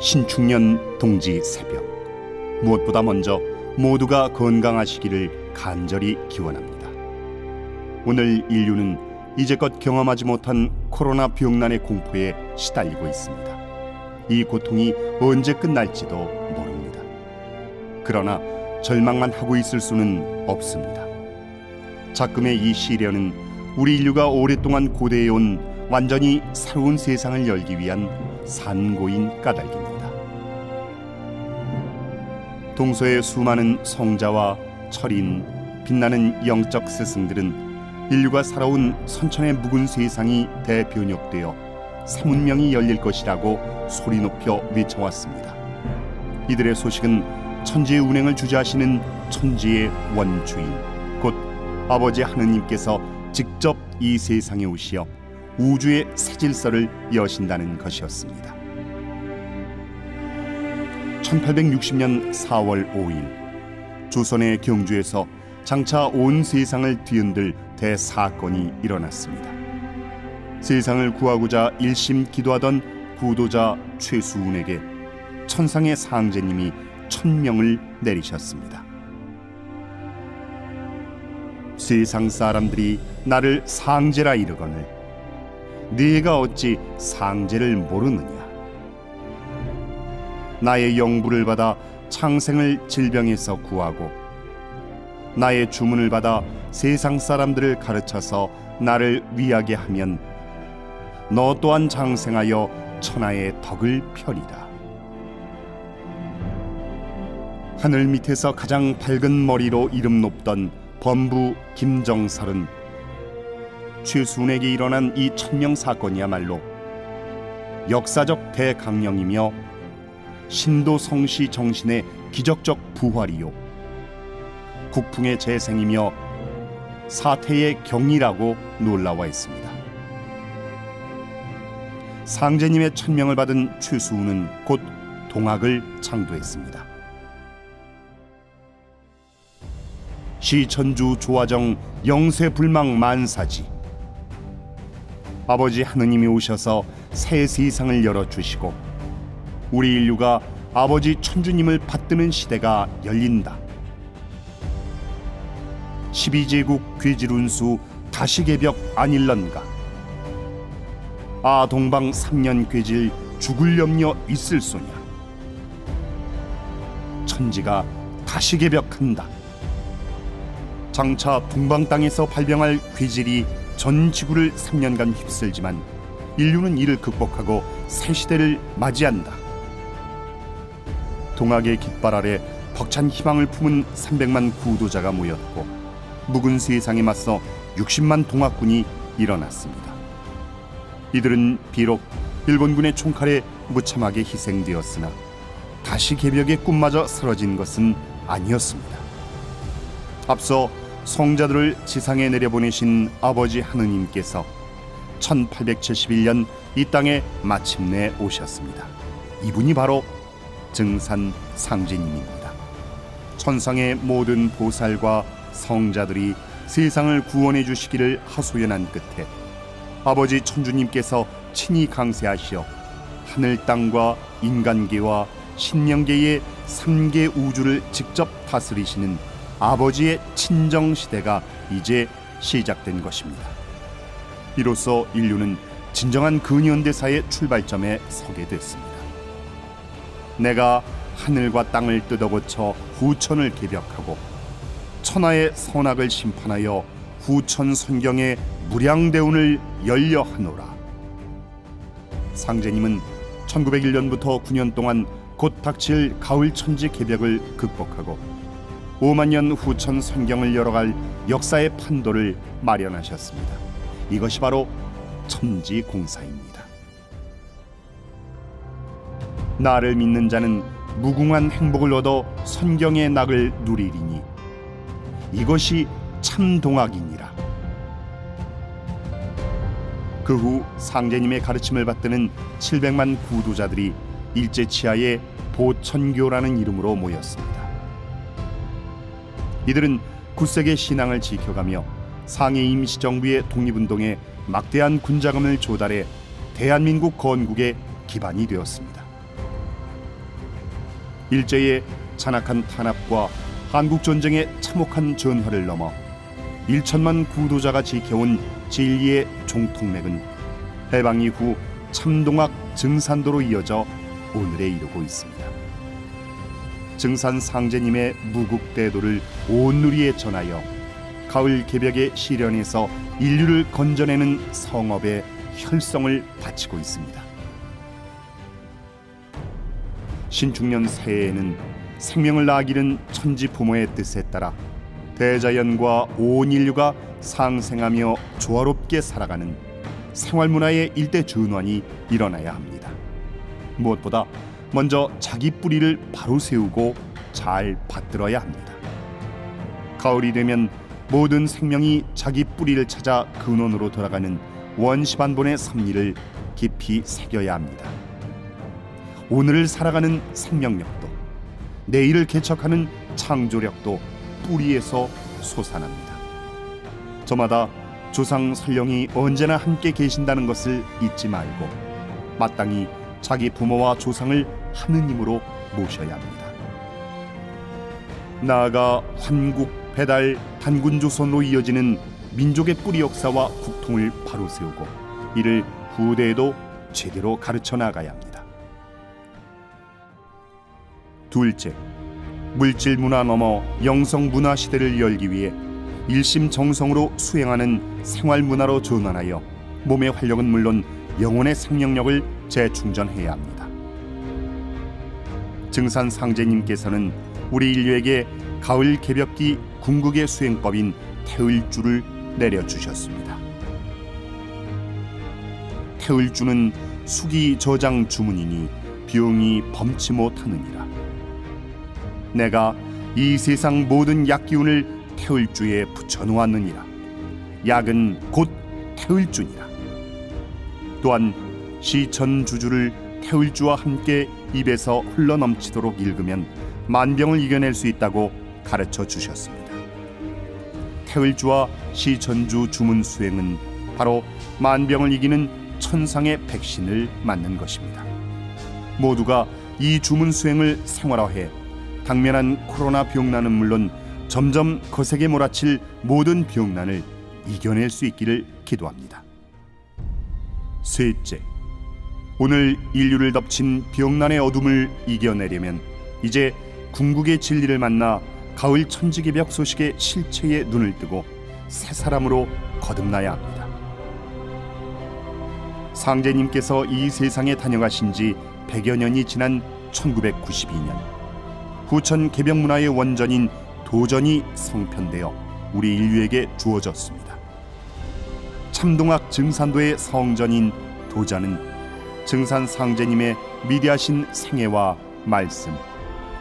신축년 동지 새벽, 무엇보다 먼저 모두가 건강하시기를 간절히 기원합니다. 오늘 인류는 이제껏 경험하지 못한 코로나 병난의 공포에 시달리고 있습니다. 이 고통이 언제 끝날지도 모릅니다. 그러나 절망만 하고 있을 수는 없습니다. 작금의 이 시련은 우리 인류가 오랫동안 고대해온 완전히 새로운 세상을 열기 위한 산고인 까닭입니다. 동서의 수많은 성자와 철인, 빛나는 영적 스승들은 인류가 살아온 선천의 묵은 세상이 대변혁되어 새 문명이 열릴 것이라고 소리 높여 외쳐왔습니다. 이들의 소식은 천지의 운행을 주재하시는 천지의 원주인, 곧 아버지 하느님께서 직접 이 세상에 오시어 우주의 새 질서를 여신다는 것이었습니다. 1860년 4월 5일 조선의 경주에서 장차 온 세상을 뒤흔들 대사건이 일어났습니다. 세상을 구하고자 일심 기도하던 구도자 최수운에게 천상의 상제님이 천명을 내리셨습니다. 세상 사람들이 나를 상제라 이르거늘 네가 어찌 상제를 모르느냐. 나의 영부를 받아 창생을 질병에서 구하고 나의 주문을 받아 세상 사람들을 가르쳐서 나를 위하게 하면 너 또한 장생하여 천하의 덕을 펴리라. 하늘 밑에서 가장 밝은 머리로 이름 높던 범부 김정설은 최수운에게 일어난 이 천명 사건이야말로 역사적 대강령이며 신도성시 정신의 기적적 부활이요 국풍의 재생이며 사태의 경이라고 놀라워했습니다. 상제님의 천명을 받은 최수운은 곧 동학을 창도했습니다. 시천주 조화정 영세불망 만사지, 아버지 하느님이 오셔서 새 세상을 열어주시고 우리 인류가 아버지 천주님을 받드는 시대가 열린다. 12제국 괴질운수 다시개벽 아닐런가. 아 동방 3년 괴질 죽을 염려 있을 소냐. 천지가 다시개벽한다. 장차 동방 땅에서 발병할 괴질이 전 지구를 3년간 휩쓸지만 인류는 이를 극복하고 새 시대를 맞이한다. 동학의 깃발 아래 벅찬 희망을 품은 300만 구도자가 모였고 묵은 세상에 맞서 60만 동학군이 일어났습니다. 이들은 비록 일본군의 총칼에 무참하게 희생되었으나 다시 개벽의 꿈마저 사라진 것은 아니었습니다. 앞서 성자들을 지상에 내려보내신 아버지 하느님께서 1871년 이 땅에 마침내 오셨습니다. 이분이 바로 증산 상제님입니다. 천상의 모든 보살과 성자들이 세상을 구원해 주시기를 하소연한 끝에 아버지 천주님께서 친히 강세하시어 하늘 땅과 인간계와 신령계의 3개 우주를 직접 다스리시는 아버지의 친정시대가 이제 시작된 것입니다. 이로써 인류는 진정한 근현대사의 출발점에 서게 됐습니다. 내가 하늘과 땅을 뜯어고쳐 후천을 개벽하고 천하의 선악을 심판하여 후천 선경의 무량대운을 열려하노라. 상제님은 1901년부터 9년 동안 곧 닥칠 가을천지 개벽을 극복하고 5만 년 후천 선경을 열어갈 역사의 판도를 마련하셨습니다. 이것이 바로 천지공사입니다. 나를 믿는 자는 무궁한 행복을 얻어 선경의 낙을 누리리니 이것이 참동학이니라. 그 후 상제님의 가르침을 받드는 700만 구도자들이 일제치하의 보천교라는 이름으로 모였습니다. 이들은 9세계 신앙을 지켜가며 상해 임시정부의 독립운동에 막대한 군자금을 조달해 대한민국 건국의 기반이 되었습니다. 일제의 잔악한 탄압과 한국전쟁의 참혹한 전화를 넘어 1천만 구도자가 지켜온 진리의 종통맥은 해방 이후 참동학 증산도로 이어져 오늘에 이르고 있습니다. 증산 상제님의 무국대도를 온 누리에 전하여 가을 개벽의 시련에서 인류를 건져내는 성업에 혈성을 바치고 있습니다. 신축년 새해에는 생명을 낳기는 천지 부모의 뜻에 따라 대자연과 온 인류가 상생하며 조화롭게 살아가는 생활문화의 일대 전환이 일어나야 합니다. 무엇보다 먼저 자기 뿌리를 바로 세우고 잘 받들어야 합니다. 가을이 되면 모든 생명이 자기 뿌리를 찾아 근원으로 돌아가는 원시반본의 섭리를 깊이 새겨야 합니다. 오늘을 살아가는 생명력도, 내일을 개척하는 창조력도 뿌리에서 솟아납니다. 저마다 조상 설령이 언제나 함께 계신다는 것을 잊지 말고 마땅히 자기 부모와 조상을 하느님으로 모셔야 합니다. 나아가 환국, 배달, 단군조선으로 이어지는 민족의 뿌리 역사와 국통을 바로 세우고 이를 후대에도 제대로 가르쳐 나가야 합니다. 둘째, 물질 문화 넘어 영성 문화 시대를 열기 위해 일심정성으로 수행하는 생활 문화로 전환하여 몸의 활력은 물론 영혼의 생명력을 재충전해야 합니다. 증산 상제님께서는 우리 인류에게 가을 개벽기 궁극의 수행법인 태을주를 내려주셨습니다. 태을주는 수기 저장 주문이니 병이 범치 못하느니라. 내가 이 세상 모든 약기운을 태을주에 붙여놓았느니라. 약은 곧 태을주니라. 또한 시천주주를 태을주와 함께 입에서 흘러넘치도록 읽으면 만병을 이겨낼 수 있다고 가르쳐 주셨습니다. 태을주와 시천주 주문 수행은 바로 만병을 이기는 천상의 백신을 맞는 것입니다. 모두가 이 주문 수행을 생활화해 당면한 코로나 병난은 물론 점점 거세게 몰아칠 모든 병난을 이겨낼 수 있기를 기도합니다. 셋째, 오늘 인류를 덮친 병난의 어둠을 이겨내려면 이제 궁극의 진리를 만나 가을 천지개벽 소식의 실체에 눈을 뜨고 새 사람으로 거듭나야 합니다. 상제님께서 이 세상에 다녀가신 지 100여 년이 지난 1992년 후천 개벽문화의 원전인 도전이 성편되어 우리 인류에게 주어졌습니다. 참동학 증산도의 성전인 도전은 증산 상제님의 미대하신 생애와 말씀,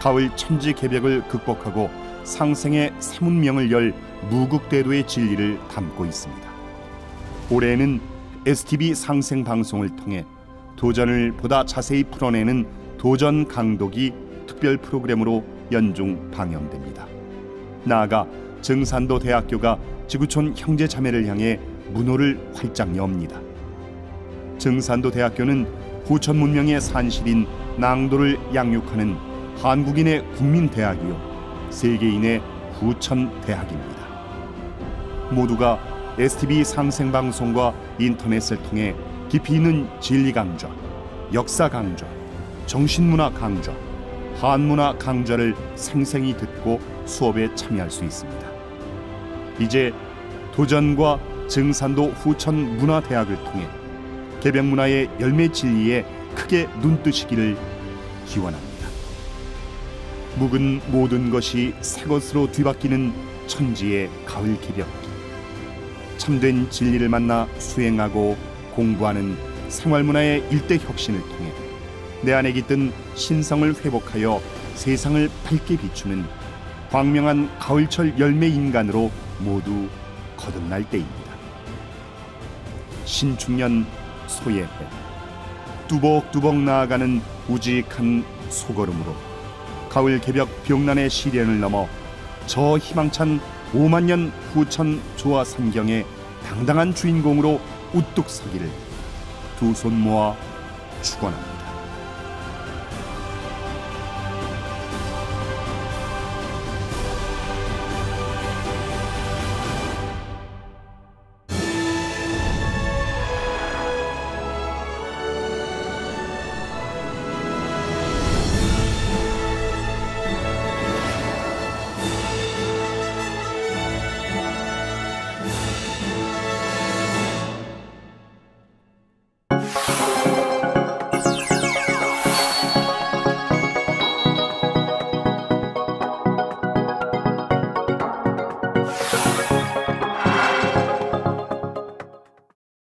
가을 천지 개벽을 극복하고 상생의 새문명을 열 무국대도의 진리를 담고 있습니다. 올해에는 STV 상생 방송을 통해 도전을 보다 자세히 풀어내는 도전 강독이 특별 프로그램으로 연중 방영됩니다. 나아가 증산도 대학교가 지구촌 형제자매를 향해 문호를 활짝 엽니다. 증산도 대학교는 후천 문명의 산실인 낭도를 양육하는 한국인의 국민대학이요 세계인의 후천대학입니다. 모두가 STV 상생방송과 인터넷을 통해 깊이 있는 진리 강좌, 역사 강좌, 정신문화 강좌, 한문화 강좌를 생생히 듣고 수업에 참여할 수 있습니다. 이제 도전과 증산도 후천 문화대학을 통해 개벽문화의 열매 진리에 크게 눈뜨시기를 기원합니다. 묵은 모든 것이 새 것으로 뒤바뀌는 천지의 가을 개벽기, 참된 진리를 만나 수행하고 공부하는 생활문화의 일대 혁신을 통해 내 안에 깃든 신성을 회복하여 세상을 밝게 비추는 광명한 가을철 열매 인간으로 모두 거듭날 때입니다. 신축년 소예해, 뚜벅뚜벅 나아가는 우직한 소걸음으로 가을 개벽 병난의 시련을 넘어 저 희망찬 5만 년 후천 조화 삼경의 당당한 주인공으로 우뚝 서기를 두 손 모아 축원합니다.